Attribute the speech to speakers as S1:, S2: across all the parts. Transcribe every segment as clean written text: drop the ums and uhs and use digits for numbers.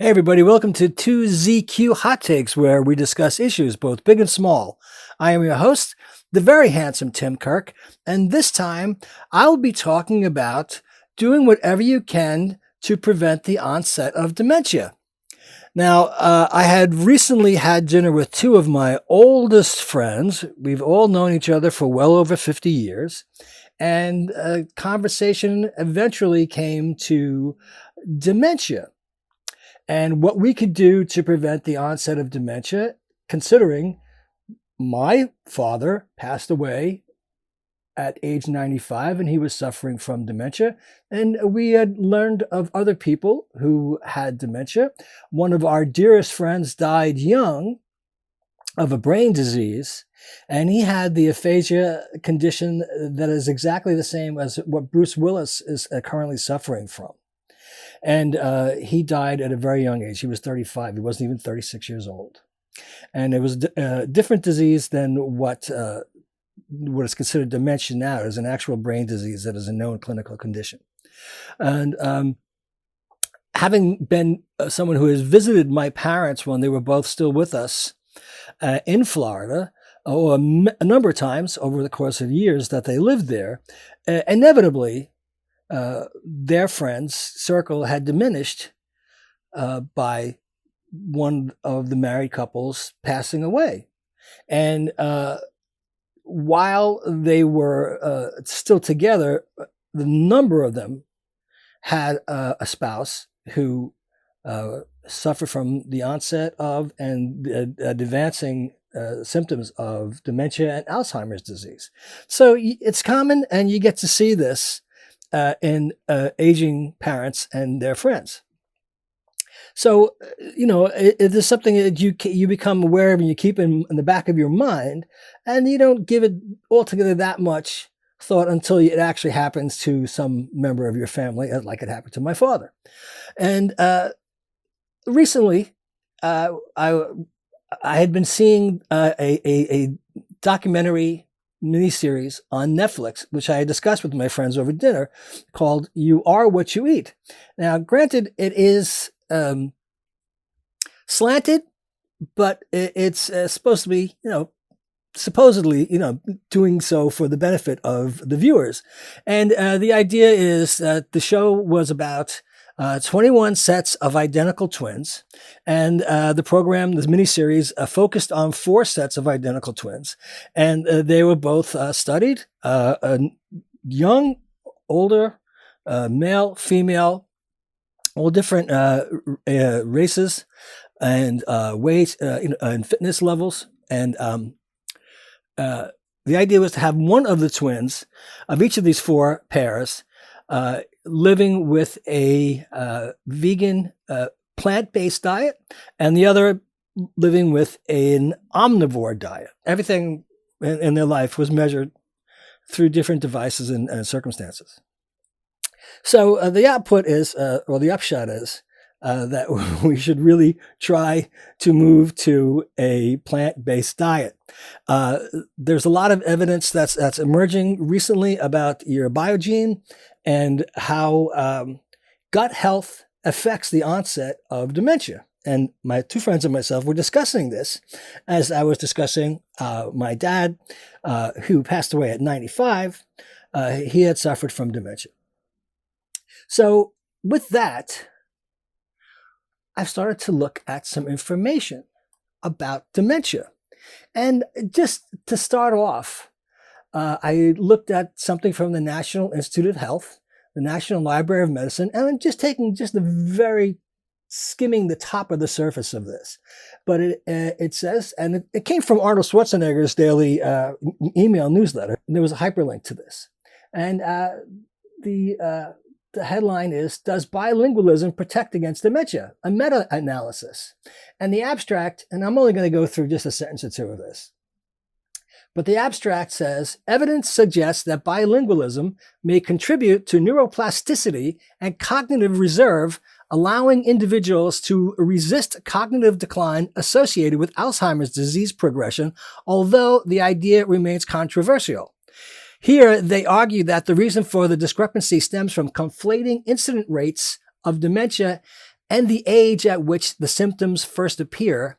S1: Hey everybody, welcome to 2ZQ Hot Takes, where we discuss issues both big and small. I am your host, the very handsome Tim Kirk, and this time I'll be talking about doing whatever you can to prevent the onset of dementia. Now, I had recently had dinner with two of my oldest friends. We've all known each other for well over 50 years, and a conversation eventually came to dementia and what we could do to prevent the onset of dementia, considering my father passed away at age 95 and he was suffering from dementia. And we had learned of other people who had dementia. One of our dearest friends died young of a brain disease, and he had the aphasia condition that is exactly the same as what Bruce Willis is currently suffering from. And he died at a very young age. He was 35. He wasn't even 36 years old. And it was a different disease than what is considered dementia now. It is an actual brain disease that is a known clinical condition. And having been someone who has visited my parents when they were both still with us in Florida, a number of times over the course of years that they lived there, inevitably, their friends' circle had diminished by one of the married couples passing away. And while they were still together, the number of them had a spouse who suffered from the onset of and advancing symptoms of dementia and Alzheimer's disease. So it's common, and you get to see this in aging parents and their friends. So, it is something that you become aware of and you keep in the back of your mind, and you don't give it altogether that much thought until it actually happens to some member of your family, like it happened to my father. And recently, I had been seeing a documentary miniseries on Netflix, which I had discussed with my friends over dinner, called "You Are What You Eat." Now, granted, it is slanted, but it's supposed to be, supposedly, doing so for the benefit of the viewers. And the idea is that the show was about 21 sets of identical twins. And the program, this miniseries, focused on 4 sets of identical twins. And they were both studied, young, older, male, female, all different races and weight and fitness levels. And the idea was to have one of the twins of each of these 4 pairs living with a vegan plant-based diet, and the other living with an omnivore diet. Everything in their life was measured through different devices and circumstances. So the output is, or the upshot is, that we should really try to move to a plant-based diet. There's a lot of evidence that's emerging recently about your biogene and how gut health affects the onset of dementia. And my 2 friends and myself were discussing this as I was discussing my dad, who passed away at 95. He had suffered from dementia. So with that, I've started to look at some information about dementia. And just to start off, I looked at something from the National Institute of Health, the National Library of Medicine, and I'm just taking just a very skimming the top of the surface of this. But it says, and it came from Arnold Schwarzenegger's daily email newsletter, and there was a hyperlink to this. And the headline is, "Does Bilingualism Protect Against Dementia? A Meta-Analysis." And the abstract, and I'm only going to go through just a sentence or 2 of this, but the abstract says, "Evidence suggests that bilingualism may contribute to neuroplasticity and cognitive reserve, allowing individuals to resist cognitive decline associated with Alzheimer's disease progression, although the idea remains controversial." Here, they argue that the reason for the discrepancy stems from conflating incident rates of dementia and the age at which the symptoms first appear,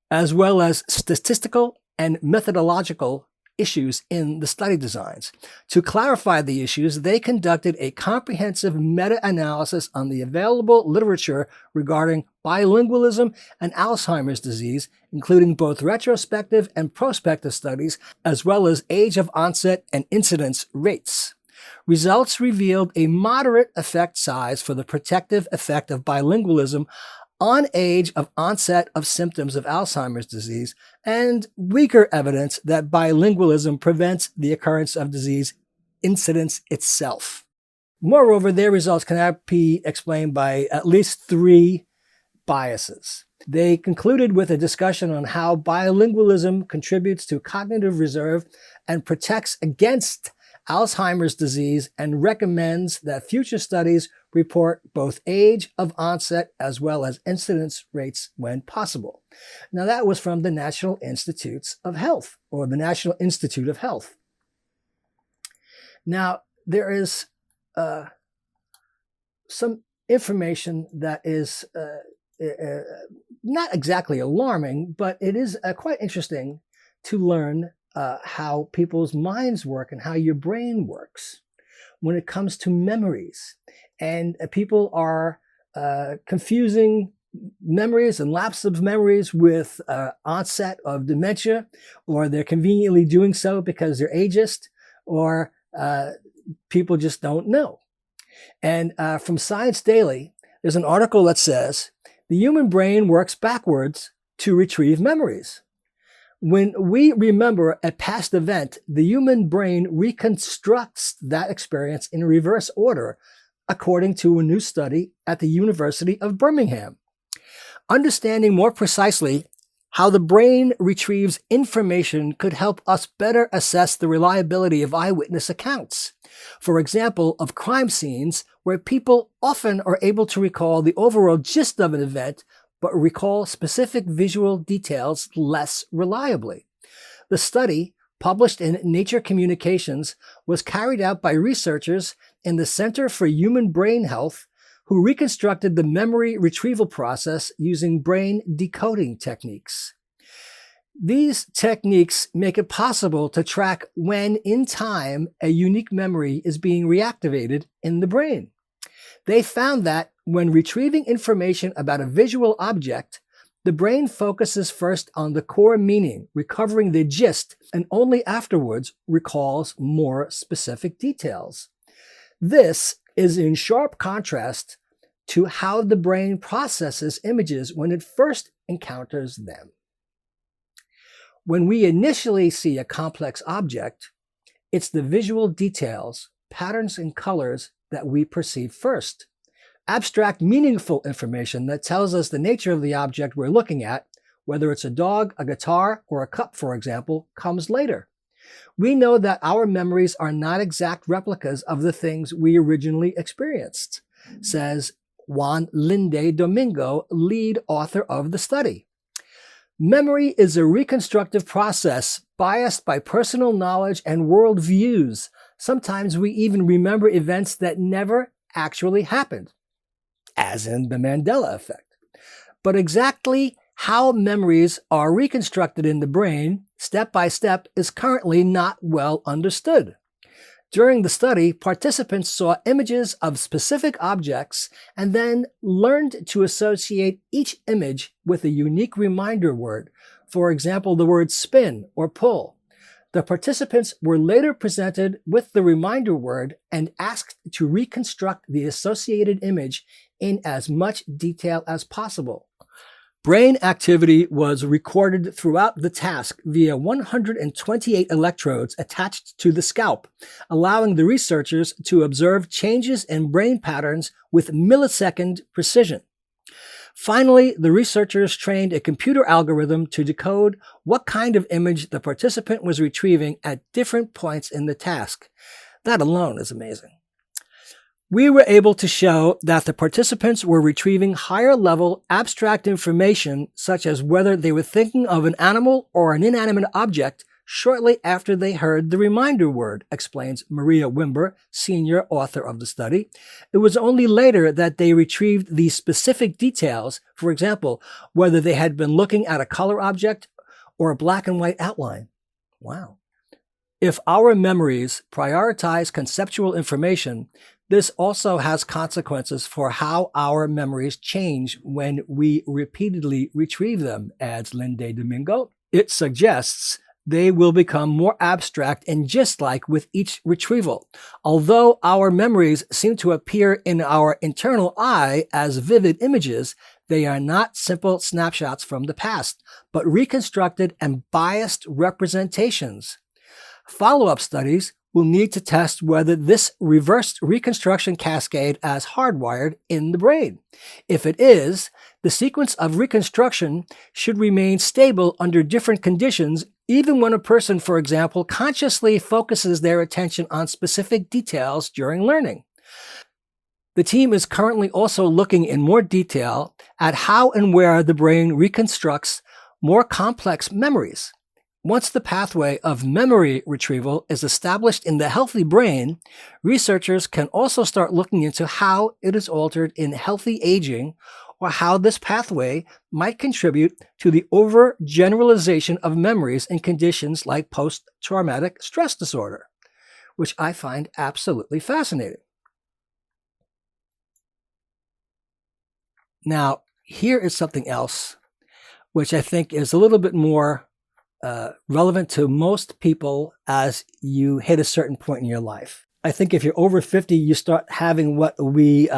S1: as well as statistical and methodological issues in the study designs. To clarify the issues, they conducted a comprehensive meta-analysis on the available literature regarding bilingualism and Alzheimer's disease, including both retrospective and prospective studies, as well as age of onset and incidence rates. Results revealed a moderate effect size for the protective effect of bilingualism on age of onset of symptoms of Alzheimer's disease, and weaker evidence that bilingualism prevents the occurrence of disease incidence itself. Moreover, their results cannot be explained by at least 3 biases. They concluded with a discussion on how bilingualism contributes to cognitive reserve and protects against Alzheimer's disease, and recommends that future studies report both age of onset as well as incidence rates when possible. Now, that was from the National Institutes of Health, or the National Institute of Health. Now, there is some information that is not exactly alarming, but it is quite interesting to learn how people's minds work and how your brain works when it comes to memories. And people are confusing memories and lapse of memories with onset of dementia, or they're conveniently doing so because they're ageist, or people just don't know. And from Science Daily, there's an article that says, the human brain works backwards to retrieve memories. When we remember a past event, the human brain reconstructs that experience in reverse order, according to a new study at the University of Birmingham. Understanding more precisely how the brain retrieves information could help us better assess the reliability of eyewitness accounts. For example, of crime scenes where people often are able to recall the overall gist of an event, but recall specific visual details less reliably. The study, published in Nature Communications, was carried out by researchers in the Center for Human Brain Health, who reconstructed the memory retrieval process using brain decoding techniques. These techniques make it possible to track when in time a unique memory is being reactivated in the brain. They found that when retrieving information about a visual object, the brain focuses first on the core meaning, recovering the gist, and only afterwards recalls more specific details. This is in sharp contrast to how the brain processes images when it first encounters them. When we initially see a complex object, it's the visual details, patterns, and colors that we perceive first. Abstract, meaningful information that tells us the nature of the object we're looking at, whether it's a dog, a guitar, or a cup, for example, comes later. We know that our memories are not exact replicas of the things we originally experienced, says Juan Linde Domingo, lead author of the study. Memory is a reconstructive process biased by personal knowledge and worldviews. Sometimes we even remember events that never actually happened, as in the Mandela effect. But exactly how memories are reconstructed in the brain, step by step, is currently not well understood. During the study, participants saw images of specific objects and then learned to associate each image with a unique reminder word, for example, the word spin or pull. The participants were later presented with the reminder word and asked to reconstruct the associated image in as much detail as possible. Brain activity was recorded throughout the task via 128 electrodes attached to the scalp, allowing the researchers to observe changes in brain patterns with millisecond precision. Finally, the researchers trained a computer algorithm to decode what kind of image the participant was retrieving at different points in the task. That alone is amazing. We were able to show that the participants were retrieving higher-level abstract information, such as whether they were thinking of an animal or an inanimate object, shortly after they heard the reminder word, explains Maria Wimber, senior author of the study. It was only later that they retrieved the specific details, for example, whether they had been looking at a color object or a black and white outline. Wow. If our memories prioritize conceptual information, this also has consequences for how our memories change when we repeatedly retrieve them, adds Linde Domingo. It suggests they will become more abstract and gist-like with each retrieval. Although our memories seem to appear in our internal eye as vivid images, they are not simple snapshots from the past, but reconstructed and biased representations. Follow-up studies will need to test whether this reversed reconstruction cascade is hardwired in the brain. If it is, the sequence of reconstruction should remain stable under different conditions, even when a person, for example, consciously focuses their attention on specific details during learning. The team is currently also looking in more detail at how and where the brain reconstructs more complex memories. Once the pathway of memory retrieval is established in the healthy brain, researchers can also start looking into how it is altered in healthy aging or how this pathway might contribute to the overgeneralization of memories in conditions like post-traumatic stress disorder, which I find absolutely fascinating. Now, here is something else, which I think is a little bit more relevant to most people as you hit a certain point in your life. I think if you're over 50, you start having what we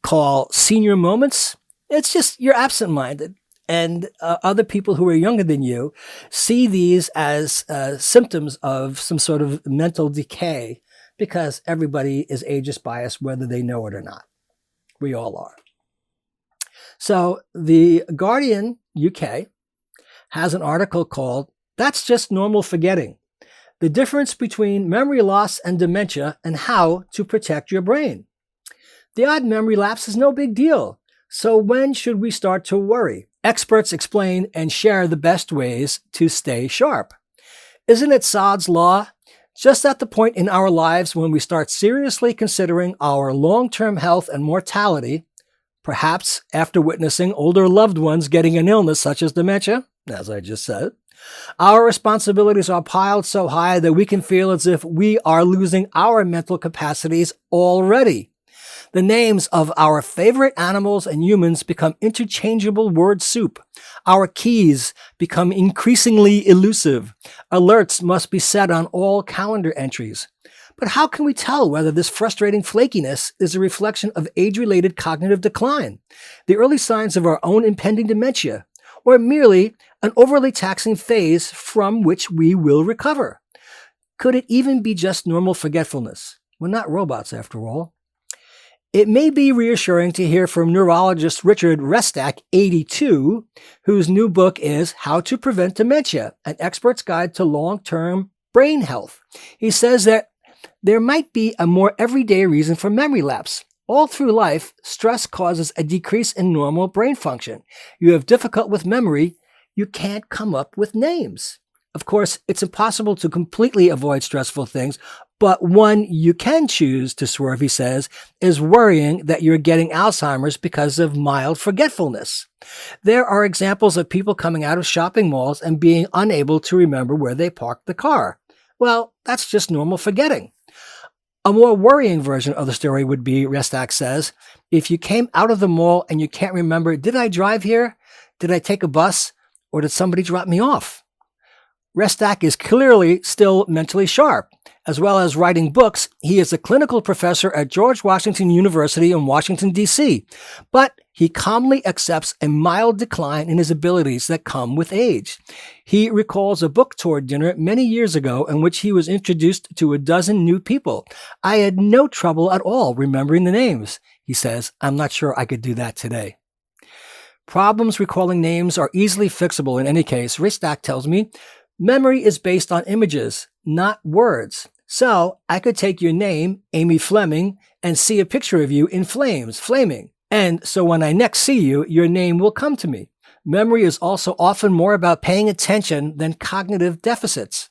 S1: call senior moments. It's just you're absent-minded. And other people who are younger than you see these as symptoms of some sort of mental decay because everybody is ageist biased, whether they know it or not. We all are. So the Guardian UK has an article called "That's Just Normal Forgetting: The Difference Between Memory Loss and Dementia and How to Protect Your Brain." The odd memory lapse is no big deal. So when should we start to worry? Experts explain and share the best ways to stay sharp. Isn't it Sod's Law? Just at the point in our lives when we start seriously considering our long-term health and mortality, perhaps after witnessing older loved ones getting an illness such as dementia, as I just said, our responsibilities are piled so high that we can feel as if we are losing our mental capacities already. The names of our favorite animals and humans become interchangeable word soup. Our keys become increasingly elusive. Alerts must be set on all calendar entries. But how can we tell whether this frustrating flakiness is a reflection of age-related cognitive decline, the early signs of our own impending dementia, or merely an overly taxing phase from which we will recover? Could it even be just normal forgetfulness? We're not robots, after all. It may be reassuring to hear from neurologist Richard Restak, 82, whose new book is How to Prevent Dementia, an expert's guide to long-term brain health. He says that there might be a more everyday reason for memory lapse. All through life, stress causes a decrease in normal brain function. You have difficulty with memory, you can't come up with names. Of course, it's impossible to completely avoid stressful things, but one you can choose to swerve, he says, is worrying that you're getting Alzheimer's because of mild forgetfulness. There are examples of people coming out of shopping malls and being unable to remember where they parked the car. Well, that's just normal forgetting. A more worrying version of the story would be, Restak says, if you came out of the mall and you can't remember, did I drive here? Did I take a bus? Or did somebody drop me off? Restak is clearly still mentally sharp. As well as writing books, he is a clinical professor at George Washington University in Washington, D.C., but he calmly accepts a mild decline in his abilities that come with age. He recalls a book tour dinner many years ago in which he was introduced to a dozen new people. I had no trouble at all remembering the names. He says, I'm not sure I could do that today. Problems recalling names are easily fixable in any case. Restak tells me, memory is based on images, not words. So I could take your name, Amy Fleming, and see a picture of you in flames, flaming. And so when I next see you, your name will come to me. Memory is also often more about paying attention than cognitive deficits.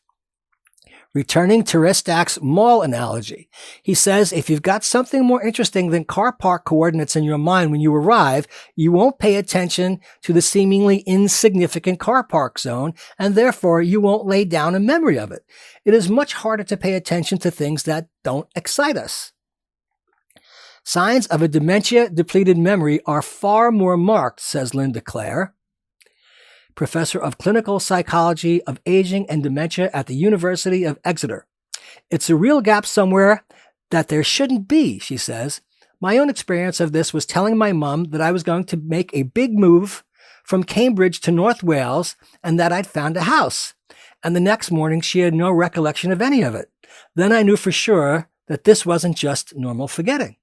S1: Returning to Restak's mall analogy, he says if you've got something more interesting than car park coordinates in your mind when you arrive, you won't pay attention to the seemingly insignificant car park zone, and therefore you won't lay down a memory of it. It is much harder to pay attention to things that don't excite us. Signs of a dementia-depleted memory are far more marked, says Linda Clare, professor of clinical psychology of aging and dementia at the University of Exeter. It's a real gap somewhere that there shouldn't be, she says. My own experience of this was telling my mom that I was going to make a big move from Cambridge to North Wales and that I'd found a house. And the next morning, she had no recollection of any of it. Then I knew for sure that this wasn't just normal forgetting.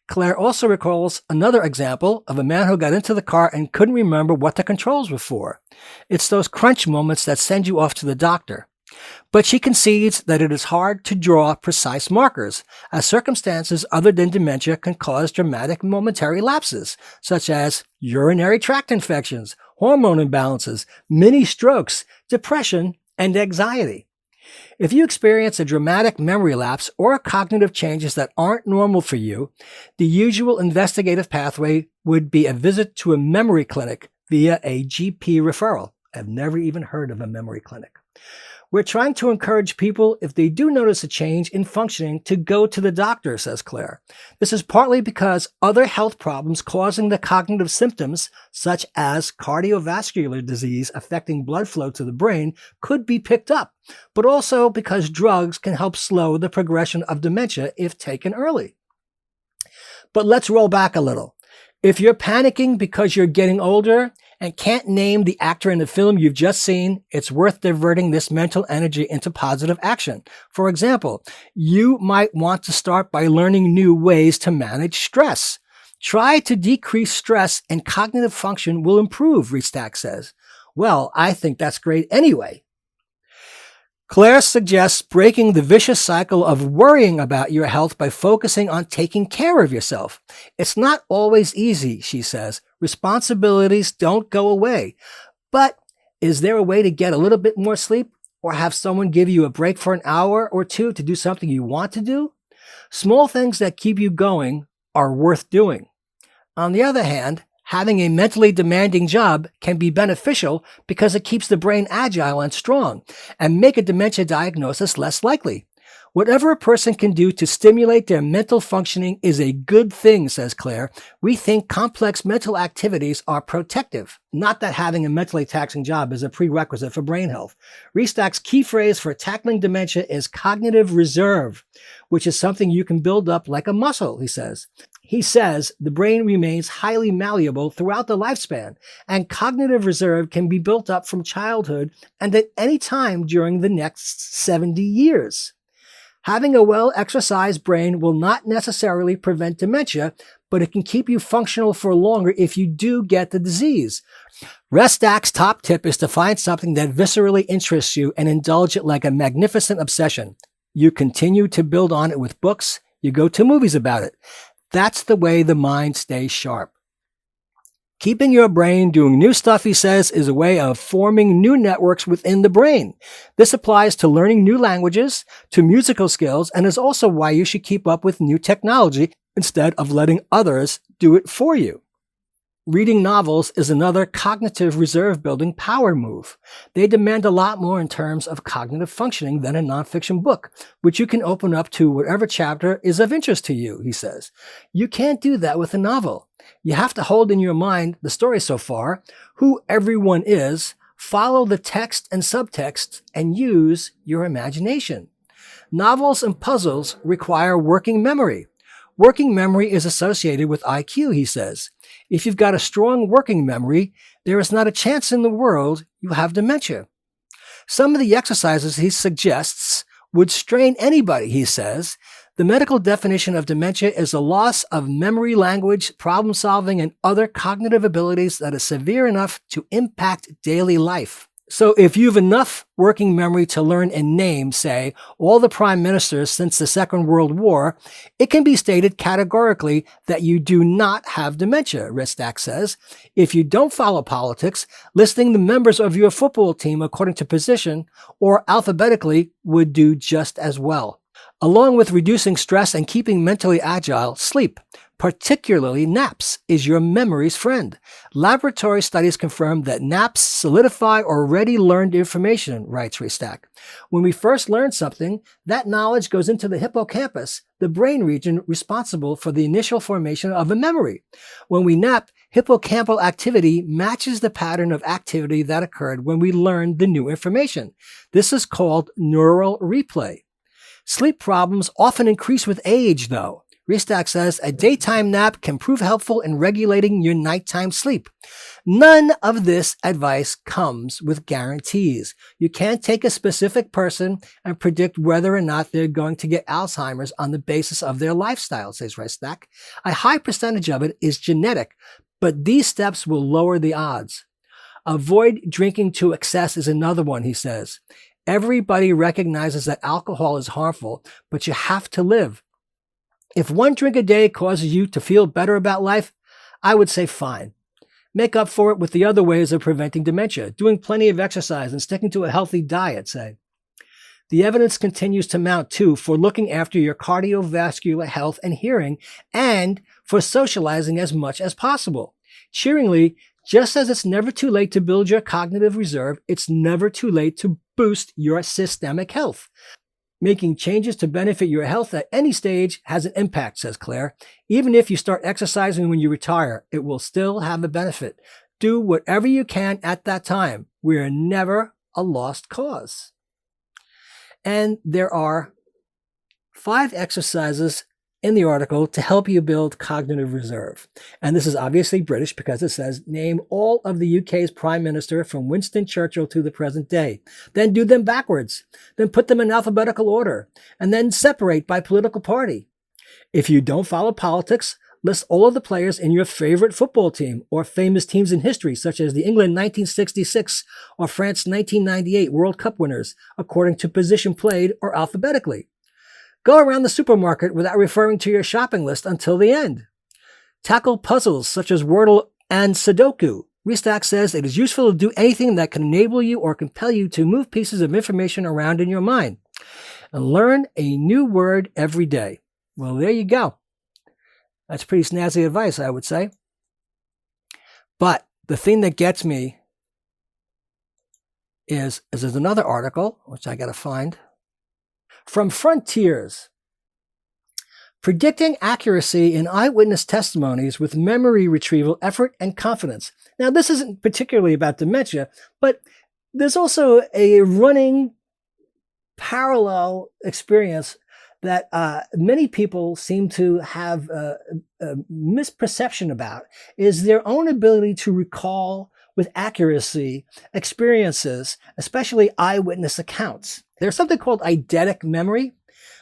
S1: Claire also recalls another example of a man who got into the car and couldn't remember what the controls were for. It's those crunch moments that send you off to the doctor. But she concedes that it is hard to draw precise markers, as circumstances other than dementia can cause dramatic momentary lapses, such as urinary tract infections, hormone imbalances, mini strokes, depression, and anxiety. If you experience a dramatic memory lapse or cognitive changes that aren't normal for you, the usual investigative pathway would be a visit to a memory clinic via a GP referral. I've never even heard of a memory clinic. We're trying to encourage people, if they do notice a change in functioning, to go to the doctor, says Claire. This is partly because other health problems causing the cognitive symptoms, such as cardiovascular disease affecting blood flow to the brain, could be picked up, but also because drugs can help slow the progression of dementia if taken early. But let's roll back a little. If you're panicking because you're getting older and can't name the actor in the film you've just seen, it's worth diverting this mental energy into positive action. For example, you might want to start by learning new ways to manage stress. Try to decrease stress and cognitive function will improve, Restak says. Well, I think that's great anyway. Claire suggests breaking the vicious cycle of worrying about your health by focusing on taking care of yourself. It's not always easy, she says. Responsibilities don't go away. But is there a way to get a little bit more sleep or have someone give you a break for an hour or two to do something you want to do? Small things that keep you going are worth doing. On the other hand, having a mentally demanding job can be beneficial because it keeps the brain agile and strong and make a dementia diagnosis less likely. Whatever a person can do to stimulate their mental functioning is a good thing, says Claire. We think complex mental activities are protective, not that having a mentally taxing job is a prerequisite for brain health. Restak's key phrase for tackling dementia is cognitive reserve, which is something you can build up like a muscle, he says. He says the brain remains highly malleable throughout the lifespan, and cognitive reserve can be built up from childhood and at any time during the next 70 years. Having a well-exercised brain will not necessarily prevent dementia, but it can keep you functional for longer if you do get the disease. Restak's top tip is to find something that viscerally interests you and indulge it like a magnificent obsession. You continue to build on it with books. You go to movies about it. That's the way the mind stays sharp. Keeping your brain doing new stuff, he says, is a way of forming new networks within the brain. This applies to learning new languages, to musical skills, and is also why you should keep up with new technology instead of letting others do it for you. Reading novels is another cognitive reserve building power move. They demand a lot more in terms of cognitive functioning than a nonfiction book, which you can open up to whatever chapter is of interest to you, he says. You can't do that with a novel. You have to hold in your mind the story so far, who everyone is, follow the text and subtext, and use your imagination. Novels and puzzles require working memory. Working memory is associated with IQ, he says. If you've got a strong working memory, there is not a chance in the world you have dementia. Some of the exercises he suggests would strain anybody, he says. The medical definition of dementia is a loss of memory, language, problem-solving, and other cognitive abilities that is severe enough to impact daily life, So if you have enough working memory to learn and name, say, all the prime ministers since the Second World War, it can be stated categorically that you do not have dementia, Ristak says. If you don't follow politics, listing the members of your football team according to position or alphabetically would do just as well. Along with reducing stress and keeping mentally agile, sleep, particularly naps, is your memory's friend. Laboratory studies confirm that naps solidify already learned information, writes Ristak. When we first learn something, that knowledge goes into the hippocampus, the brain region responsible for the initial formation of a memory. When we nap, hippocampal activity matches the pattern of activity that occurred when we learned the new information. This is called neural replay. Sleep problems often increase with age, though. Ristak says a daytime nap can prove helpful in regulating your nighttime sleep. None of this advice comes with guarantees. You can't take a specific person and predict whether or not they're going to get Alzheimer's on the basis of their lifestyle, says Ristak. A high percentage of it is genetic, but these steps will lower the odds. Avoid drinking to excess is another one, he says. Everybody recognizes that alcohol is harmful, but you have to live. If one drink a day causes you to feel better about life, I would say fine. Make up for it with the other ways of preventing dementia, doing plenty of exercise and sticking to a healthy diet, say. The evidence continues to mount, too, for looking after your cardiovascular health and hearing, and for socializing as much as possible. Cheeringly, just as it's never too late to build your cognitive reserve, it's never too late to boost your systemic health. Making changes to benefit your health at any stage has an impact, says Claire. Even if you start exercising when you retire, it will still have a benefit. Do whatever you can at that time. We are never a lost cause. And there are 5 exercises in the article to help you build cognitive reserve. And this is obviously British because it says, name all of the UK's prime minister from Winston Churchill to the present day. Then do them backwards. Then put them in alphabetical order. And then separate by political party. If you don't follow politics, list all of the players in your favorite football team or famous teams in history, such as the England 1966 or France 1998 World Cup winners, according to position played or alphabetically. Go around the supermarket without referring to your shopping list until the end. Tackle puzzles such as Wordle and Sudoku. Ristak says it is useful to do anything that can enable you or compel you to move pieces of information around in your mind. And learn a new word every day. Well, there you go. That's pretty snazzy advice, I would say. But the thing that gets me is there's another article, which I got to find. From Frontiers, predicting accuracy in eyewitness testimonies with memory retrieval effort and confidence. Now, this isn't particularly about dementia, but there's also a running parallel experience that many people seem to have a misperception about, is their own ability to recall with accuracy experiences, especially eyewitness accounts. There's something called eidetic memory,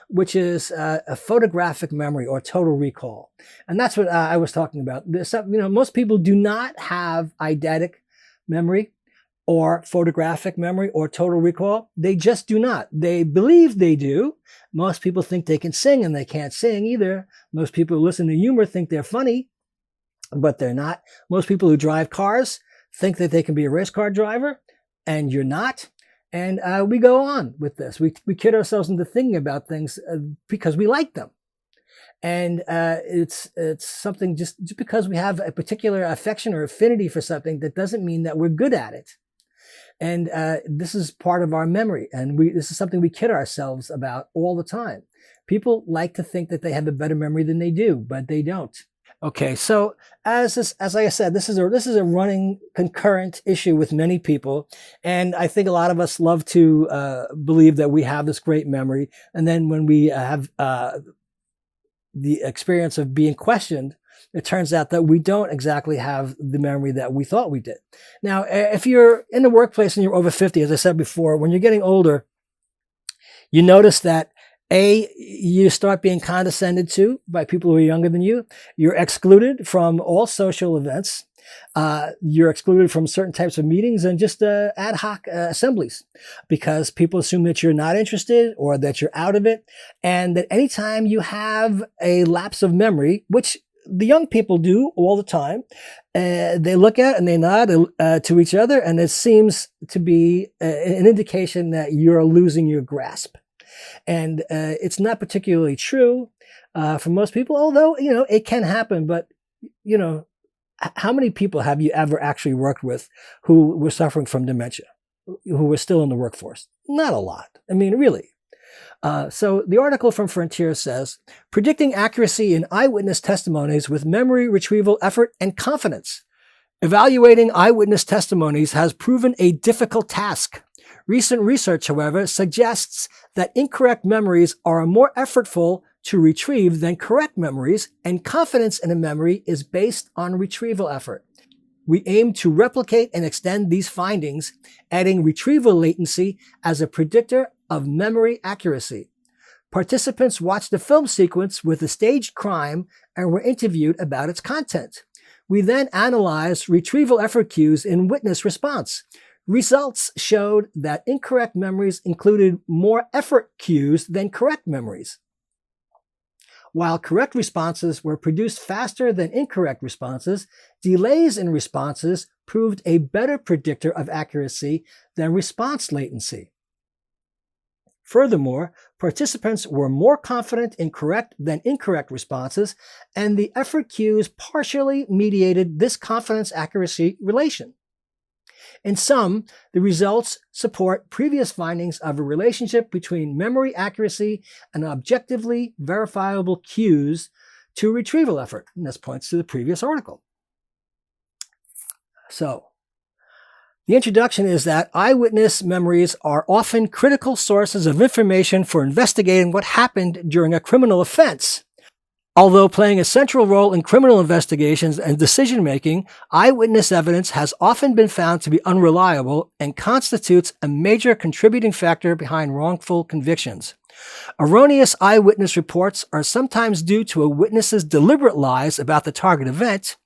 S1: which is a photographic memory or total recall. And that's what I was talking about. Most people do not have eidetic memory or photographic memory or total recall. They just do not. They believe they do. Most people think they can sing and they can't sing either. Most people who listen to humor think they're funny, but they're not. Most people who drive cars think that they can be a race car driver, and you're not. And we go on with this. We kid ourselves into thinking about things because we like them. And it's something just because we have a particular affection or affinity for something, that doesn't mean that we're good at it. And this is part of our memory. And this is something we kid ourselves about all the time. People like to think that they have a better memory than they do, but they don't. Okay, so as I said, this is a running concurrent issue with many people, and I think a lot of us love to believe that we have this great memory, and then when we have the experience of being questioned, it turns out that we don't exactly have the memory that we thought we did. Now, if you're in the workplace and you're over 50, as I said before, when you're getting older, you notice that you start being condescended to by people who are younger than you. You're excluded from all social events. You're excluded from certain types of meetings and just ad hoc assemblies because people assume that you're not interested or that you're out of it. And that anytime you have a lapse of memory, which the young people do all the time, they look at and they nod to each other, and it seems to be an indication that you're losing your grasp. And it's not particularly true for most people, although, it can happen. But, how many people have you ever actually worked with who were suffering from dementia, who were still in the workforce? Not a lot. I mean, really. So the article from Frontier says, predicting accuracy in eyewitness testimonies with memory retrieval effort and confidence. Evaluating eyewitness testimonies has proven a difficult task. Recent research, however, suggests that incorrect memories are more effortful to retrieve than correct memories, and confidence in a memory is based on retrieval effort. We aim to replicate and extend these findings, adding retrieval latency as a predictor of memory accuracy. Participants watched a film sequence with a staged crime and were interviewed about its content. We then analyzed retrieval effort cues in witness response. Results showed that incorrect memories included more effort cues than correct memories. While correct responses were produced faster than incorrect responses, delays in responses proved a better predictor of accuracy than response latency. Furthermore, participants were more confident in correct than incorrect responses, and the effort cues partially mediated this confidence-accuracy relation. In sum, the results support previous findings of a relationship between memory accuracy and objectively verifiable cues to retrieval effort. And this points to the previous article. So, the introduction is that eyewitness memories are often critical sources of information for investigating what happened during a criminal offense. Although playing a central role in criminal investigations and decision-making, eyewitness evidence has often been found to be unreliable and constitutes a major contributing factor behind wrongful convictions. Erroneous eyewitness reports are sometimes due to a witness's deliberate lies about the target event.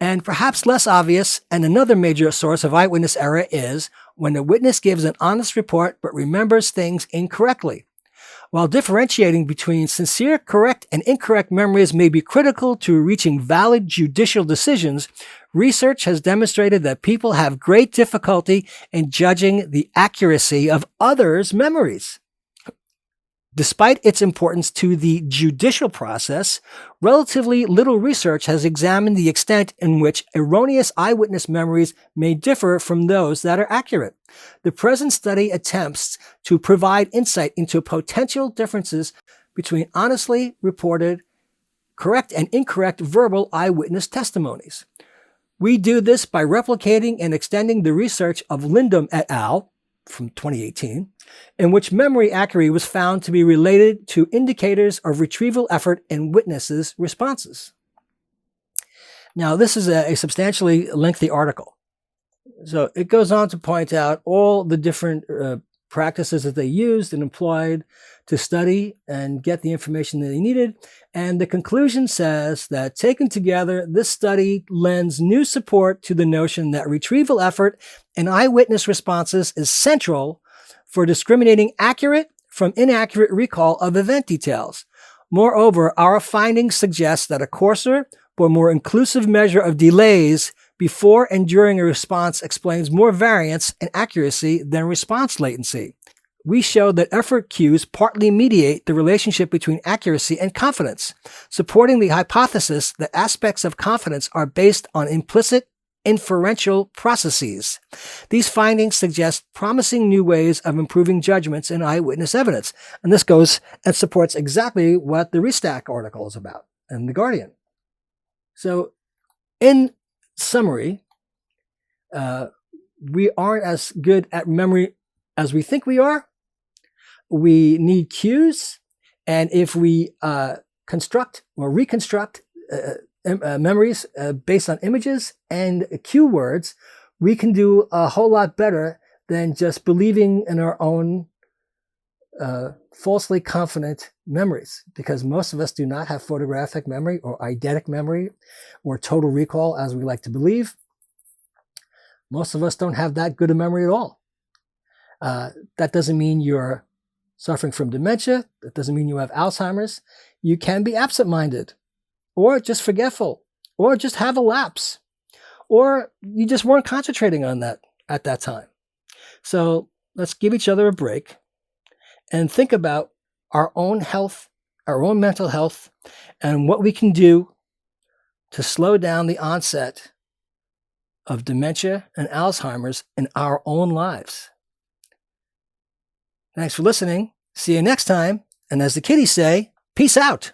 S1: And perhaps less obvious, and another major source of eyewitness error is when a witness gives an honest report but remembers things incorrectly. While differentiating between sincere, correct, and incorrect memories may be critical to reaching valid judicial decisions, research has demonstrated that people have great difficulty in judging the accuracy of others' memories. Despite its importance to the judicial process, relatively little research has examined the extent in which erroneous eyewitness memories may differ from those that are accurate. The present study attempts to provide insight into potential differences between honestly reported, correct and incorrect verbal eyewitness testimonies. We do this by replicating and extending the research of Lindum et al. From 2018, in which memory accuracy was found to be related to indicators of retrieval effort in witnesses' responses. Now, this is a substantially lengthy article. So it goes on to point out all the different practices that they used and employed to study and get the information that they needed. And the conclusion says that taken together, this study lends new support to the notion that retrieval effort and eyewitness responses is central for discriminating accurate from inaccurate recall of event details. Moreover, our findings suggest that a coarser but more inclusive measure of delays before and during a response explains more variance and accuracy than response latency. We showed that effort cues partly mediate the relationship between accuracy and confidence, supporting the hypothesis that aspects of confidence are based on implicit inferential processes. These findings suggest promising new ways of improving judgments in eyewitness evidence. And this goes and supports exactly what the Restack article is about in The Guardian. So, in summary, we aren't as good at memory as we think we are. We need cues, and if we construct or reconstruct memories based on images and cue words, we can do a whole lot better than just believing in our own falsely confident memories, because most of us do not have photographic memory or eidetic memory or total recall, as we like to believe. Most of us don't have that good a memory at all. That doesn't mean you're suffering from dementia. That doesn't mean you have Alzheimer's. You can be absent-minded, or just forgetful, or just have a lapse, or you just weren't concentrating on that at that time. So let's give each other a break and think about our own health, our own mental health, and what we can do to slow down the onset of dementia and Alzheimer's in our own lives. Thanks for listening. See you next time. And as the kiddies say, peace out.